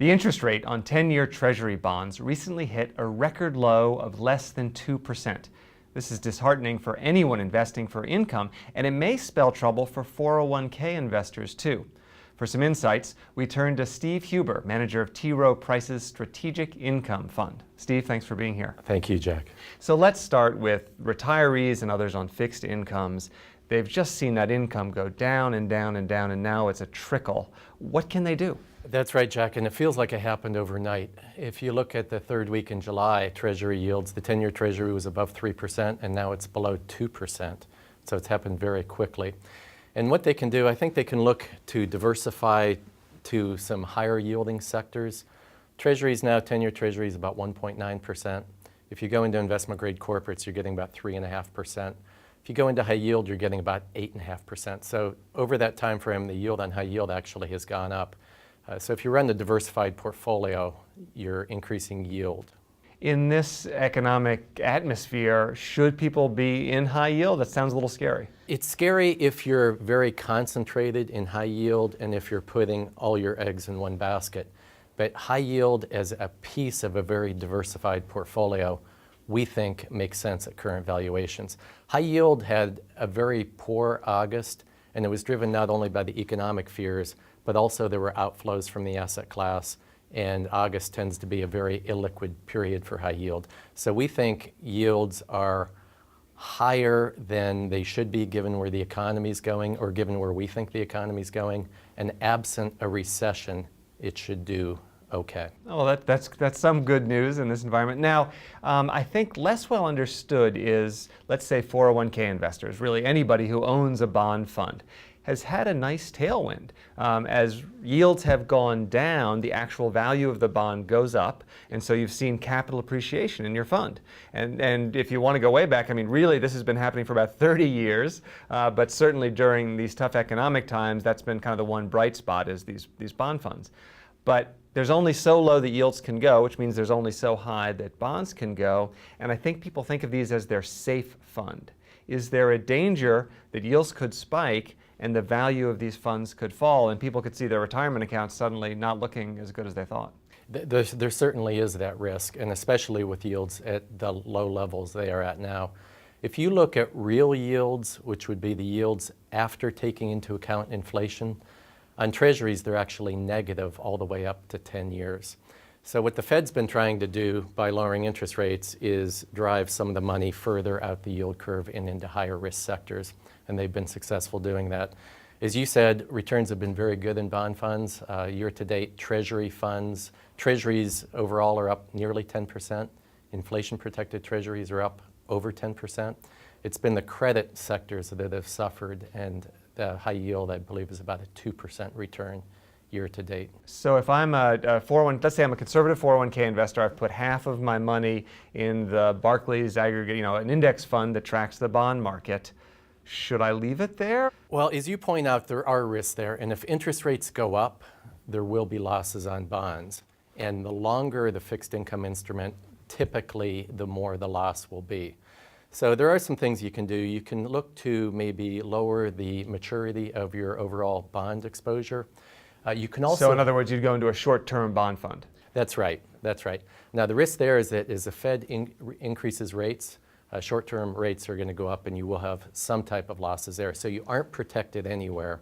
The interest rate on 10-year Treasury bonds recently hit a record low of less than 2%. This is disheartening for anyone investing for income, and it may spell trouble for 401k investors too. For some insights, we turn to Steve Huber, manager of T. Rowe Price's Strategic Income Fund. Steve, thanks for being here. Thank you, Jack. So let's start with retirees and others on fixed incomes. They've just seen that income go down and down and down, and now it's a trickle. What can they do? That's right, Jack, and it feels like it happened overnight. If you look at the third week in July, Treasury yields, the 10-year Treasury was above 3%, and now it's below 2%. So it's happened very quickly. And what they can do, I think they can look to diversify to some higher yielding sectors. Treasuries now, 10-year Treasury is about 1.9%. If you go into investment grade corporates, you're getting about 3.5%. If you go into high yield, you're getting about 8.5%. So over that time frame, the yield on high yield actually has gone up. So if you run the diversified portfolio, you're increasing yield. In this economic atmosphere, should people be in high yield? That sounds a little scary. It's scary if you're very concentrated in high yield and if you're putting all your eggs in one basket. But high yield as a piece of a very diversified portfolio, we think makes sense at current valuations. High yield had a very poor August, and it was driven not only by the economic fears, but also there were outflows from the asset class, and August tends to be a very illiquid period for high yield. So we think yields are higher than they should be given where the economy's going or given where we think the economy's going, and absent a recession, it should do okay. Oh, that's some good news in this environment. Now, I think less well understood is, let's say 401k investors, really anybody who owns a bond fund, has had a nice tailwind. As yields have gone down, the actual value of the bond goes up, and so you've seen capital appreciation in your fund. And if you want to go way back, I mean, really this has been happening for about 30 years, but certainly during these tough economic times, that's been kind of the one bright spot is these bond funds. But there's only so low that yields can go, which means there's only so high that bonds can go, and I think people think of these as their safe fund. Is there a danger that yields could spike and the value of these funds could fall and people could see their retirement accounts suddenly not looking as good as they thought? There certainly is that risk, and especially with yields at the low levels they are at now. If you look at real yields, which would be the yields after taking into account inflation, on Treasuries they're actually negative all the way up to 10 years. So what the Fed's been trying to do by lowering interest rates is drive some of the money further out the yield curve and into higher risk sectors, and they've been successful doing that. As you said, returns have been very good in bond funds. Year-to-date, Treasury funds, Treasuries overall are up nearly 10%. Inflation-protected Treasuries are up over 10%. It's been the credit sectors that have suffered, and the high yield, I believe, is about a 2% return year to date. So if I'm let's say I'm a conservative 401k investor, I've put half of my money in the Barclays aggregate, an index fund that tracks the bond market. Should I leave it there? Well, as you point out, there are risks there, and if interest rates go up, there will be losses on bonds. And the longer the fixed income instrument, typically the more the loss will be. So there are some things you can do. You can look to maybe lower the maturity of your overall bond exposure. You can also. So in other words, you'd go into a short-term bond fund. That's right. That's right. Now the risk there is that as the Fed increases rates, short-term rates are going to go up, and you will have some type of losses there. So you aren't protected anywhere.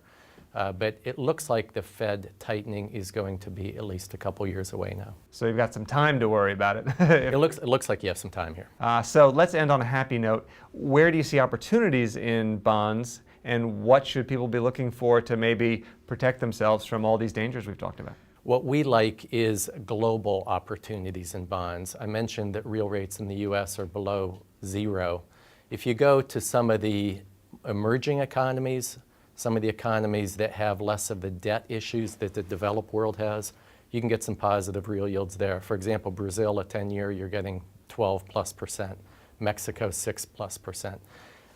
But it looks like the Fed tightening is going to be at least a couple years away now. So you've got some time to worry about it. It looks like you have some time here. So let's end on a happy note. Where do you see opportunities in bonds, and what should people be looking for to maybe protect themselves from all these dangers we've talked about? What we like is global opportunities in bonds. I mentioned that real rates in the U.S. are below zero. If you go to some of the emerging economies, some of the economies that have less of the debt issues that the developed world has, you can get some positive real yields there. For example, Brazil, a 10-year, you're getting 12+%. Mexico, 6+%.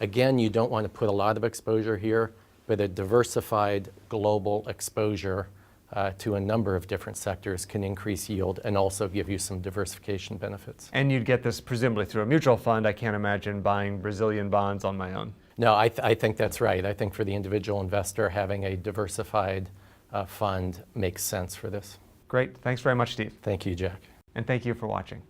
Again, you don't want to put a lot of exposure here, but a diversified global exposure to a number of different sectors can increase yield and also give you some diversification benefits. And you'd get this presumably through a mutual fund. I can't imagine buying Brazilian bonds on my own. No, I think that's right. I think for the individual investor, having a diversified fund makes sense for this. Great. Thanks very much, Steve. Thank you, Jack. And thank you for watching.